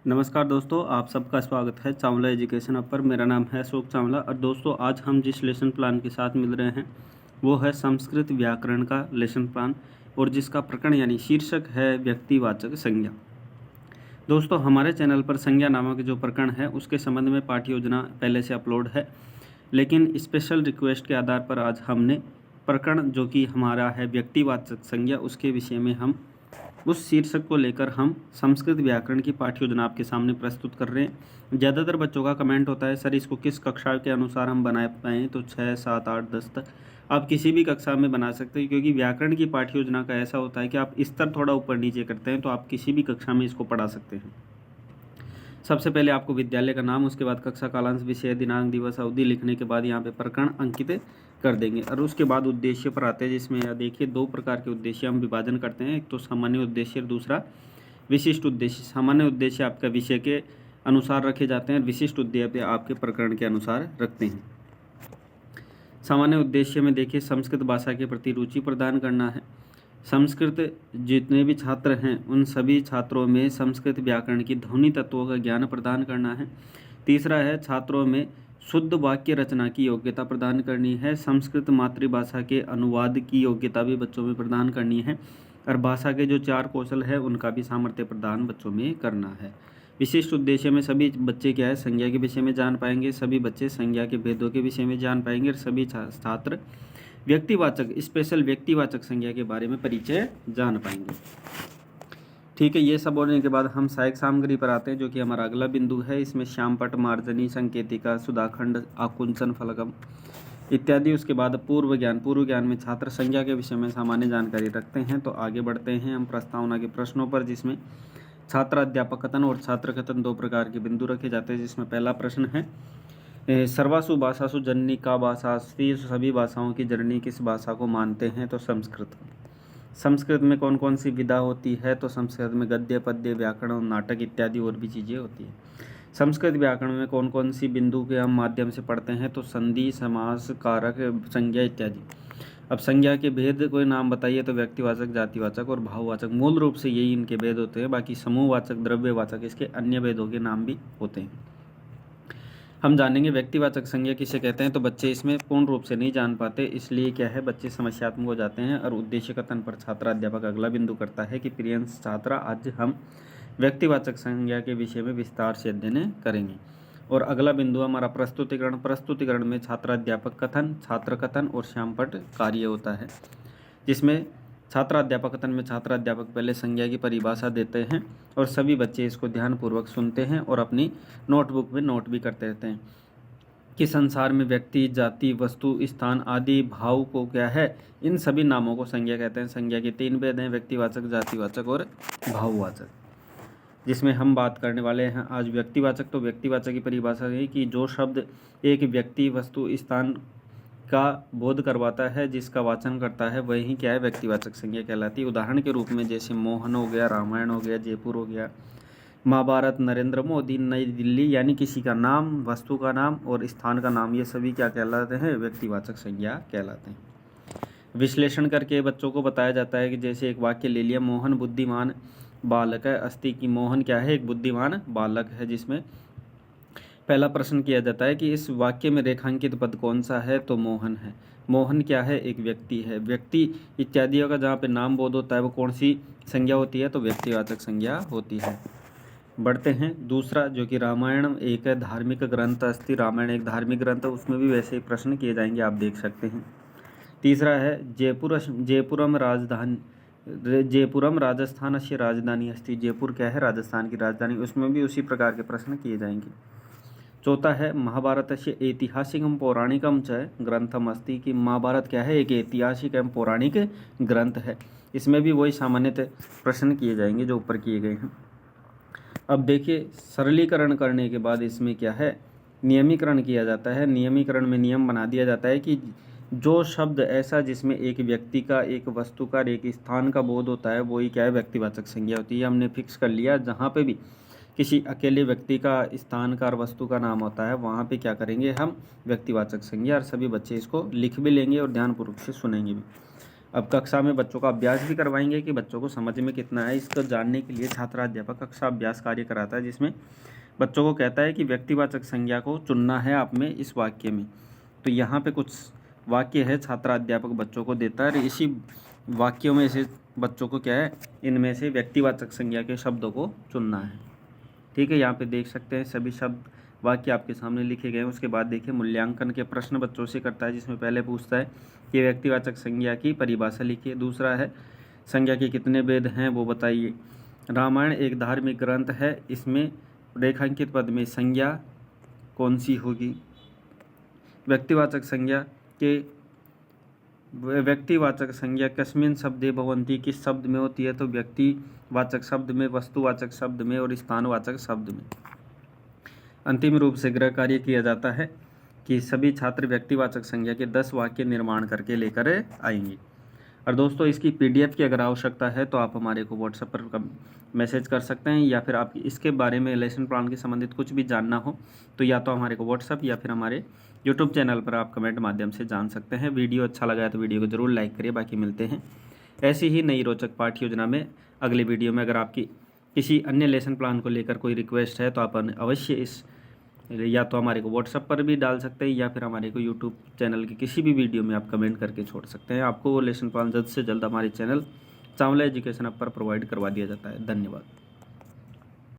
नमस्कार दोस्तों, आप सबका स्वागत है चावला एजुकेशन ऐप पर। मेरा नाम है अशोक चावला और दोस्तों आज हम जिस लेसन प्लान के साथ मिल रहे हैं वो है संस्कृत व्याकरण का लेसन प्लान और जिसका प्रकरण यानी शीर्षक है व्यक्तिवाचक संज्ञा। दोस्तों हमारे चैनल पर संज्ञा नामक जो प्रकरण है उसके संबंध में पाठ्य योजना पहले से अपलोड है, लेकिन स्पेशल रिक्वेस्ट के आधार पर आज हमने प्रकरण जो कि हमारा है व्यक्तिवाचक संज्ञा उसके विषय में हम उस शीर्षक को लेकर हम संस्कृत व्याकरण की पाठ्य योजना आपके सामने प्रस्तुत कर रहे हैं। ज़्यादातर बच्चों का कमेंट होता है सर इसको किस कक्षा के अनुसार हम बना पाएँ, तो 6, 7, 8, 10 तक आप किसी भी कक्षा में बना सकते हैं, क्योंकि व्याकरण की पाठ्य योजना का ऐसा होता है कि आप स्तर थोड़ा ऊपर नीचे करते हैं तो आप किसी भी कक्षा में इसको पढ़ा सकते हैं। सबसे पहले आपको विद्यालय का नाम, उसके बाद कक्षा, कालांश, विषय, दिनांक, दिवस, अवधि लिखने के बाद यहाँ पे प्रकरण अंकित कर देंगे और उसके बाद उद्देश्य पर आते हैं, जिसमें देखिए 2 प्रकार के उद्देश्य हम विभाजन करते हैं। एक तो सामान्य उद्देश्य और दूसरा विशिष्ट उद्देश्य। सामान्य उद्देश्य आपका विषय के अनुसार रखे जाते हैं, विशिष्ट उद्देश्य आपके प्रकरण के अनुसार रखते हैं। सामान्य उद्देश्य में देखिए संस्कृत भाषा के प्रति रुचि प्रदान करना है। संस्कृत जितने भी छात्र हैं उन सभी छात्रों में संस्कृत व्याकरण की ध्वनि तत्वों का ज्ञान प्रदान करना है। तीसरा है छात्रों में शुद्ध वाक्य रचना की योग्यता प्रदान करनी है। संस्कृत मातृभाषा के अनुवाद की योग्यता भी बच्चों में प्रदान करनी है और भाषा के जो 4 कौशल है उनका भी सामर्थ्य प्रदान बच्चों में करना है। विशिष्ट उद्देश्य में सभी बच्चे क्या है संज्ञा के विषय में जान पाएंगे, सभी बच्चे संज्ञा के भेदों के विषय में जान पाएंगे और सभी छात्र व्यक्तिवाचक स्पेशल व्यक्तिवाचक संज्ञा के बारे में परिचय जान पाएंगे। ठीक है, ये सब होने के बाद हम सहायक सामग्री पर आते हैं जो कि हमारा अगला बिंदु है। इसमें श्यामपट, मार्जनी, संकेतिका, सुधाखंड, आकुंचन फलकम इत्यादि। उसके बाद पूर्व ज्ञान में छात्र संज्ञा के विषय में सामान्य जानकारी रखते हैं। तो आगे बढ़ते हैं हम प्रस्तावना के प्रश्नों पर, जिसमें छात्र अध्यापक कथन और छात्र कथन 2 प्रकार के बिंदु रखे जाते हैं। जिसमें पहला प्रश्न है सर्वासु भाषासु जननी का भाषा, सभी भाषाओं की जननी किस भाषा को मानते हैं, तो संस्कृत। संस्कृत में कौन कौन सी विधा होती है, तो संस्कृत में गद्य, पद्य, व्याकरण, नाटक इत्यादि और भी चीज़ें होती हैं। संस्कृत व्याकरण में कौन कौन सी बिंदु के हम माध्यम से पढ़ते हैं, तो संधि, समास, कारक, संज्ञा इत्यादि। अब संज्ञा के भेद कोई नाम बताइए, तो व्यक्तिवाचक, जातिवाचक और भाववाचक। मूल रूप से यही इनके भेद होते हैं, बाकी समूहवाचक, द्रव्यवाचक इसके अन्य भेदों के नाम भी होते हैं। हम जानेंगे व्यक्तिवाचक संज्ञा किसे कहते हैं, तो बच्चे इसमें पूर्ण रूप से नहीं जान पाते, इसलिए क्या है बच्चे समस्यात्मक हो जाते हैं। और उद्देश्य कथन पर छात्र अध्यापक अगला बिंदु करता है कि प्रियंश छात्रा, आज हम व्यक्तिवाचक संज्ञा के विषय में विस्तार से अध्ययन करेंगे। और अगला बिंदु हमारा प्रस्तुतिकरण में छात्र अध्यापक कथन, छात्र कथन और श्यामपट कार्य होता है, जिसमें छात्र अध्यापक कथन में छात्र अध्यापक पहले संज्ञा की परिभाषा देते हैं और सभी बच्चे इसको ध्यानपूर्वक सुनते हैं और अपनी नोटबुक में नोट भी करते रहते हैं कि संसार में व्यक्ति, जाति, वस्तु, स्थान आदि भाव को क्या है, इन सभी नामों को संज्ञा कहते हैं। संज्ञा के 3 भेद हैं, व्यक्तिवाचक, जातिवाचक और भाववाचक, जिसमें हम बात करने वाले हैं आज व्यक्तिवाचक। तो व्यक्तिवाचक की परिभाषा है कि जो शब्द एक व्यक्ति, वस्तु, स्थान का बोध करवाता है, जिसका वाचन करता है, वही क्या है व्यक्तिवाचक संज्ञा कहलाती है। उदाहरण के रूप में जैसे मोहन हो गया, रामायण हो गया, जयपुर हो गया, महाभारत, नरेंद्र मोदी, नई दिल्ली, यानी किसी का नाम, वस्तु का नाम और स्थान का नाम, ये सभी क्या कहलाते हैं, व्यक्तिवाचक संज्ञा कहलाते हैं। विश्लेषण करके बच्चों को बताया जाता है कि जैसे एक वाक्य ले लिया, मोहन बुद्धिमान बालक है, अस्ति की मोहन क्या है, एक बुद्धिमान बालक है, जिसमें पहला प्रश्न किया जाता है कि इस वाक्य में रेखांकित पद कौन सा है, तो मोहन है। मोहन क्या है, एक व्यक्ति है। व्यक्ति इत्यादि का जहाँ पे नाम बोध होता है वो कौन सी संज्ञा होती है, तो व्यक्तिवाचक संज्ञा होती है। बढ़ते हैं दूसरा, जो कि रामायण एक धार्मिक ग्रंथ अस्ति, रामायण एक धार्मिक ग्रंथ है, उसमें भी वैसे ही प्रश्न किए जाएंगे, आप देख सकते हैं। तीसरा है जयपुरम राजस्थान से राजधानी अस्ति, जयपुर क्या है, राजस्थान की राजधानी, उसमें भी उसी प्रकार के प्रश्न किए जाएंगे। चौथा है महाभारत से ऐतिहासिकम पौराणिकम च ग्रंथम अस्ति, कि महाभारत क्या है, एक ऐतिहासिक एवं पौराणिक ग्रंथ है, इसमें भी वही सामान्यतः प्रश्न किए जाएंगे जो ऊपर किए गए हैं। अब देखिए सरलीकरण करने के बाद इसमें क्या है, नियमीकरण किया जाता है। नियमीकरण में नियम बना दिया जाता है कि जो शब्द ऐसा जिसमें एक व्यक्ति का, एक वस्तु का, एक स्थान का बोध होता है, वही क्या है व्यक्तिवाचक संज्ञा होती है। हमने फिक्स कर लिया, जहाँ पे भी किसी अकेले व्यक्ति का, स्थान का और वस्तु का नाम होता है, वहाँ पे क्या करेंगे हम व्यक्तिवाचक संज्ञा, और सभी बच्चे इसको लिख भी लेंगे और ध्यानपूर्वक से सुनेंगे भी। अब कक्षा में बच्चों का अभ्यास भी करवाएंगे कि बच्चों को समझ में कितना है। इसको जानने के लिए छात्राध्यापक कक्षा अभ्यास कार्य कराता है, जिसमें बच्चों को कहता है कि व्यक्तिवाचक संज्ञा को चुनना है आप में इस वाक्य में। तो यहाँ पे कुछ वाक्य है छात्राध्यापक बच्चों को देता है और इसी वाक्यों में से बच्चों को क्या है, इनमें से व्यक्तिवाचक संज्ञा के शब्दों को चुनना है। ठीक है, यहाँ पे देख सकते हैं सभी शब्द वाक्य आपके सामने लिखे गए हैं। उसके बाद देखिए मूल्यांकन के प्रश्न बच्चों से करता है, जिसमें पहले पूछता है कि व्यक्तिवाचक संज्ञा की परिभाषा लिखिए। दूसरा है संज्ञा के कितने भेद हैं वो बताइए। रामायण एक धार्मिक ग्रंथ है, इसमें रेखांकित पद में संज्ञा कौन सी होगी। व्यक्तिवाचक संज्ञा कस्मिन् शब्दे भवन्ति, किस शब्द में होती है, तो व्यक्तिवाचक शब्द में, वस्तुवाचक शब्द में और स्थानवाचक शब्द में। अंतिम रूप से गृह कार्य किया जाता है कि सभी छात्र व्यक्तिवाचक संज्ञा के 10 वाक्य निर्माण करके लेकर आएंगे। और दोस्तों इसकी पीडीएफ की अगर आवश्यकता है तो आप हमारे को व्हाट्सएप पर मैसेज कर सकते हैं, या फिर आप इसके बारे में लेसन प्लान के संबंधित कुछ भी जानना हो तो या तो हमारे को व्हाट्सएप या फिर हमारे यूट्यूब चैनल पर आप कमेंट माध्यम से जान सकते हैं। वीडियो अच्छा लगा है तो वीडियो को ज़रूर लाइक करिए। बाकी मिलते हैं ऐसी ही नई रोचक पाठ्य योजना में अगले वीडियो में। अगर आपकी किसी अन्य लेसन प्लान को लेकर कोई रिक्वेस्ट है तो आप अवश्य इस या तो हमारे को व्हाट्सएप पर भी डाल सकते हैं या फिर हमारे को यूट्यूब चैनल की किसी भी वीडियो में आप कमेंट करके छोड़ सकते हैं। आपको वो लेसन प्लान जल्द से जल्द हमारे चैनल चावला एजुकेशन ऐप पर प्रोवाइड करवा दिया जाता है। धन्यवाद।